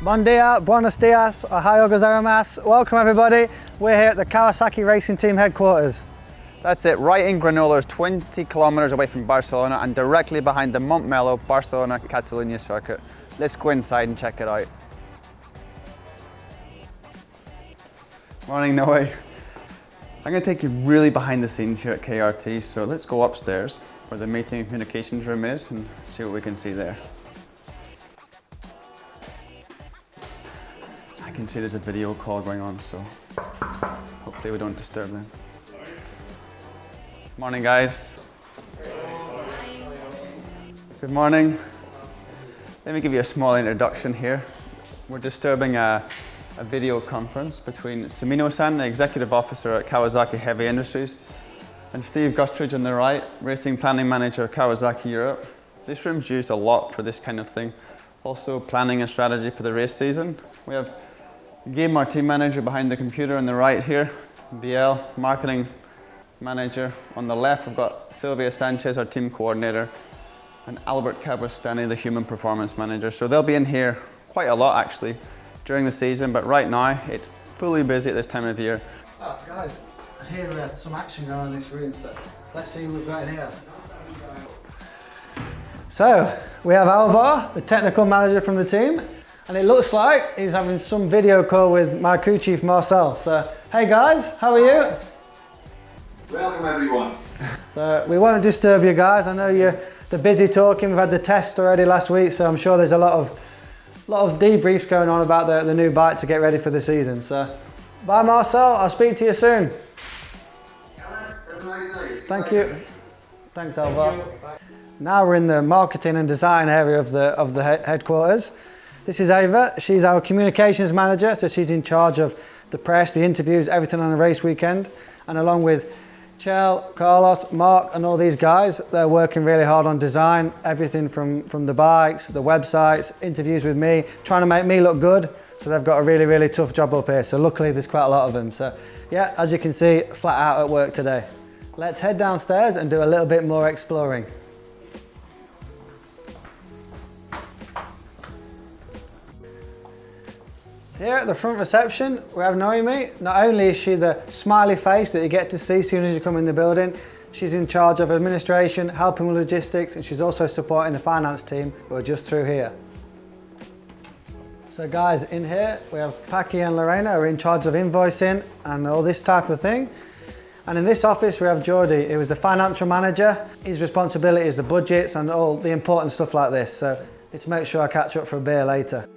Bon dia, buenos dias, ohayo gozaimasu. Welcome everybody. We're here at the Kawasaki Racing Team headquarters. That's it, right in Granollers, 20 kilometers away from Barcelona and directly behind the Montmello Barcelona-Catalunya circuit. Let's go inside and check it out. Morning, Noe. I'm going to take you really behind the scenes here at KRT, so let's go upstairs where the meeting and communications room is and see what we can see there. I can see there's a video call going on, so hopefully we don't disturb them. Morning, guys. Good morning. Let me give you a small introduction here. We're disturbing a video conference between Sumino-san, the Executive Officer at Kawasaki Heavy Industries, and Steve Guttridge on the right, Racing Planning Manager at Kawasaki Europe. This room's used a lot for this kind of thing. Also planning and strategy for the race season. We have Game, our team manager, behind the computer on the right here. BL, marketing manager. On the left, we've got Sylvia Sanchez, our team coordinator, and Albert Cabastani, the human performance manager. So they'll be in here quite a lot actually during the season, but right now it's fully busy at this time of year. Oh, guys, I hear some action going on in this room, so let's see what we've got in here. So we have Alvar, the technical manager from the team. And it looks like he's having some video call with my crew chief Marcel. So, hey guys, how are you? Welcome everyone. So we won't disturb you guys. I know you're busy talking. We've had the test already last week, so I'm sure there's a lot of debriefs going on about the new bike to get ready for the season. So, bye Marcel. I'll speak to you soon. Have a nice day. Thank you. Thanks, Alvar. Now we're in the marketing and design area of the headquarters. This is Ava, she's our communications manager, so she's in charge of the press, the interviews, everything on the race weekend. And along with Chel, Carlos, Mark and all these guys, they're working really hard on design, everything from the bikes, the websites, interviews with me, trying to make me look good. So they've got a really, really tough job up here. So luckily there's quite a lot of them. So yeah, as you can see, flat out at work today. Let's head downstairs and do a little bit more exploring. Here at the front reception, we have Noemi. Not only is she the smiley face that you get to see as soon as you come in the building, she's in charge of administration, helping with logistics, and she's also supporting the finance team who are just through here. So guys, in here, we have Paki and Lorena who are in charge of invoicing and all this type of thing. And in this office, we have Jordi, who is the financial manager. His responsibility is the budgets and all the important stuff like this. So let's make sure I catch up for a beer later.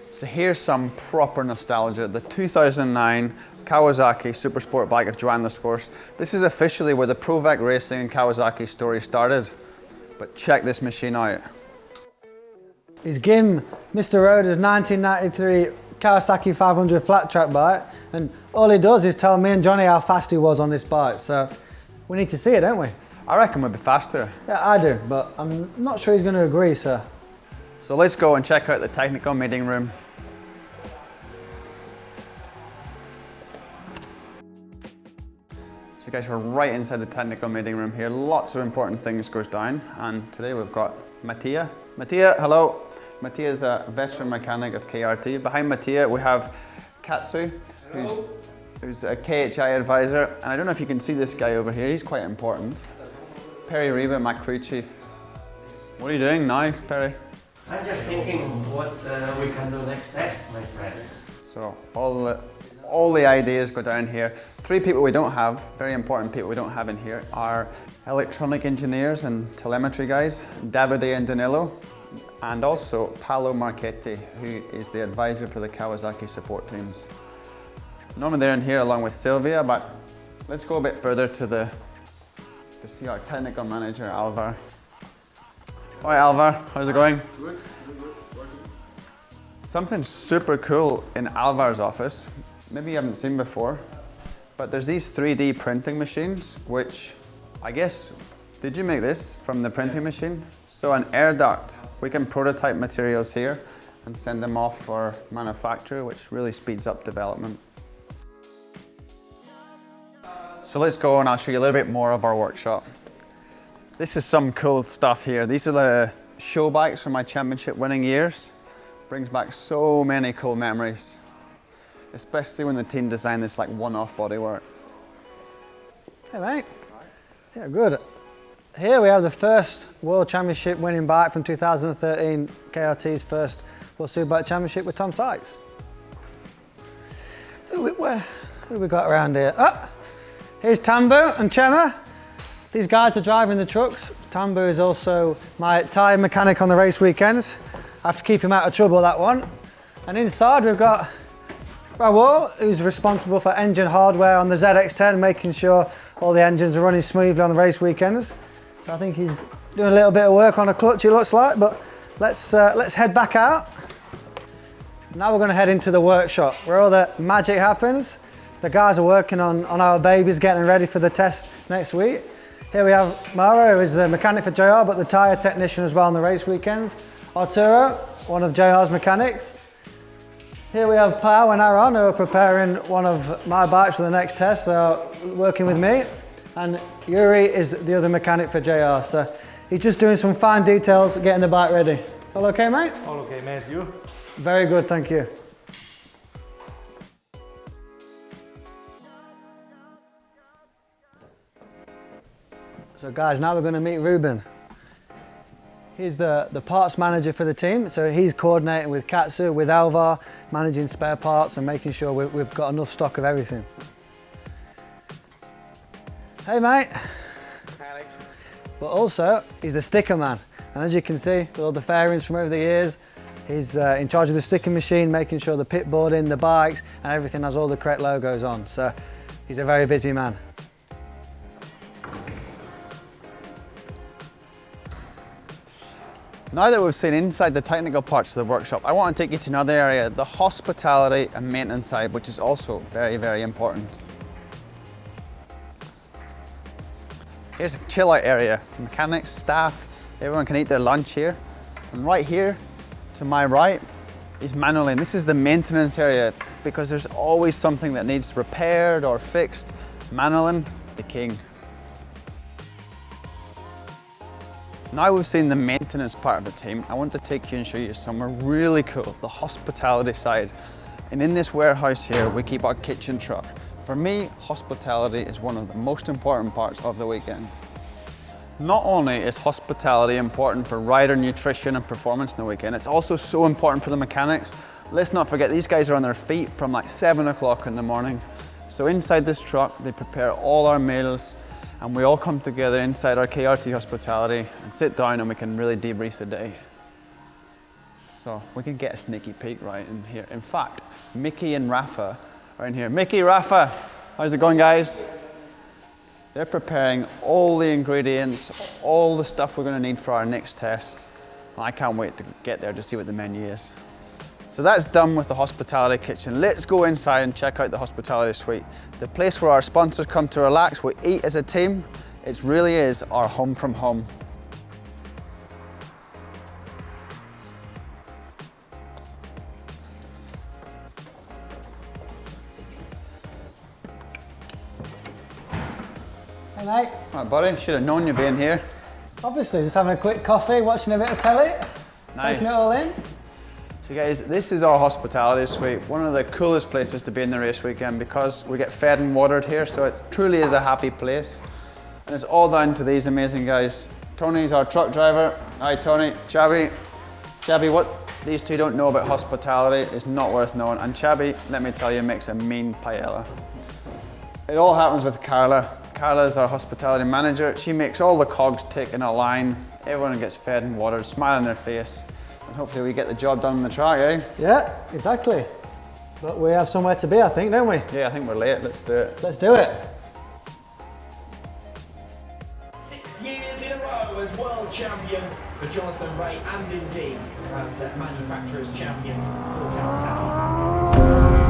So here's some proper nostalgia. The 2009 Kawasaki Super Sport bike of Joan Lescourse. This is officially where the Provec Racing and Kawasaki story started. But check this machine out. His GIM Mr. Roder's 1993 Kawasaki 500 flat track bike. And all he does is tell me and Johnny how fast he was on this bike. So we need to see it, don't we? I reckon we'll be faster. Yeah, I do, but I'm not sure he's going to agree, so. So let's go and check out the technical meeting room. So guys, we're right inside the technical meeting room here. Lots of important things goes down. And today we've got Mattia. Mattia, hello. Mattia is a veteran mechanic of KRT. Behind Mattia, we have Katsu, who's a KHI advisor. And I don't know if you can see this guy over here. He's quite important. Perry Reba, my crew chief. What are you doing now, Perry? I'm just thinking what we can do next, my friend. So all the ideas go down here. Three people we don't have, very important people we don't have in here, are electronic engineers and telemetry guys, Davide and Danilo, and also Paolo Marchetti, who is the advisor for the Kawasaki support teams. Normally they're in here along with Sylvia, but let's go a bit further to see our technical manager, Alvar. Hi Alvar, how's it going? Good. Something super cool in Alvar's office, maybe you haven't seen before, but there's these 3D printing machines, which I guess, did you make this from the printing machine? So an air duct, we can prototype materials here and send them off for manufacture, which really speeds up development. So let's go and I'll show you a little bit more of our workshop. This is some cool stuff here. These are show bikes from my championship winning years. Brings back so many cool memories, especially when the team designed this like one-off bodywork. Hey mate. Yeah, good. Here we have the first World Championship winning bike from 2013, KRT's first World Superbike Championship with Tom Sykes. Who we got around here? Oh, here's Tambu and Chema. These guys are driving the trucks. Tambu is also my tyre mechanic on the race weekends. I have to keep him out of trouble, that one. And inside we've got Raul, who's responsible for engine hardware on the ZX-10, making sure all the engines are running smoothly on the race weekends. I think he's doing a little bit of work on a clutch, it looks like, but let's head back out. Now we're going to head into the workshop where all the magic happens. The guys are working on our babies, getting ready for the test next week. Here we have Mara, who is the mechanic for JR, but the tyre technician as well on the race weekends. Arturo, one of JR's mechanics. Here we have Pau and Aaron, who are preparing one of my bikes for the next test, so working with me. And Yuri is the other mechanic for JR, so he's just doing some fine details, getting the bike ready. All okay, mate? All okay, mate. You? Very good, thank you. So guys, now we're going to meet Ruben. He's the parts manager for the team, so he's coordinating with Katsu, with Alvar, managing spare parts and making sure we've got enough stock of everything. Hey mate. Alex. But also, he's the sticker man. And as you can see, with all the fairings from over the years, he's in charge of the sticking machine, making sure the pit boarding, the bikes, and everything has all the correct logos on. So he's a very busy man. Now that we've seen inside the technical parts of the workshop, I want to take you to another area, the hospitality and maintenance side, which is also very, very important. Here's a chill out area. Mechanics, staff, everyone can eat their lunch here. And right here, to my right, is manually. And this is the maintenance area because there's always something that needs repaired or fixed. Manolin, the king. Now we've seen the maintenance part of the team, I want to take you and show you somewhere really cool, the hospitality side. And in this warehouse here, we keep our kitchen truck. For me, hospitality is one of the most important parts of the weekend. Not only is hospitality important for rider nutrition and performance in the weekend, it's also so important for the mechanics. Let's not forget, these guys are on their feet from like 7 o'clock in the morning. So inside this truck, they prepare all our meals and we all come together inside our KRT hospitality and sit down and we can really debrief the day. So we can get a sneaky peek right in here. In fact, Mickey and Rafa are in here. Mickey, Rafa, how's it going, guys? They're preparing all the ingredients, all the stuff we're going to need for our next test. I can't wait to get there to see what the menu is. So that's done with the hospitality kitchen. Let's go inside and check out the hospitality suite. The place where our sponsors come to relax, we eat as a team. It really is our home from home. Hey mate. All right, buddy, should have known you'd be in here. Obviously, just having a quick coffee, watching a bit of telly, Nice. taking it all in. So guys, this is our hospitality suite, one of the coolest places to be in the race weekend because we get fed and watered here, so it truly is a happy place. And it's all down to these amazing guys. Tony's our truck driver. Hi Tony. Chabi. Chabi, what these two don't know about hospitality is not worth knowing. And Chabi, let me tell you, makes a mean paella. It all happens with Carla. Carla is our hospitality manager. She makes all the cogs tick in a line. Everyone gets fed and watered, smile on their face. And hopefully we get the job done on the track, eh? Yeah, exactly. But we have somewhere to be, I think, don't we? Yeah, I think we're late. Let's do it. Let's do it. 6 years in a row as world champion for Jonathan Ray and indeed as manufacturers champions for Kawasaki.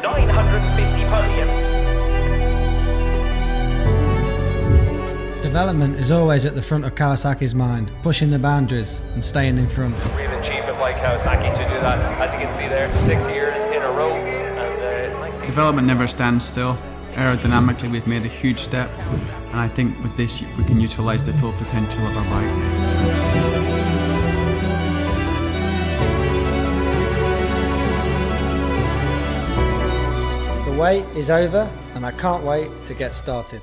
950 podiums. Development is always at the front of Kawasaki's mind, pushing the boundaries and staying in front. We've achieved it by Kawasaki to do that, as you can see there, 6 years in a row. And nice to Development never stands still. Aerodynamically, we've made a huge step, and I think with this we can utilise the full potential of our bike. The wait is over and I can't wait to get started.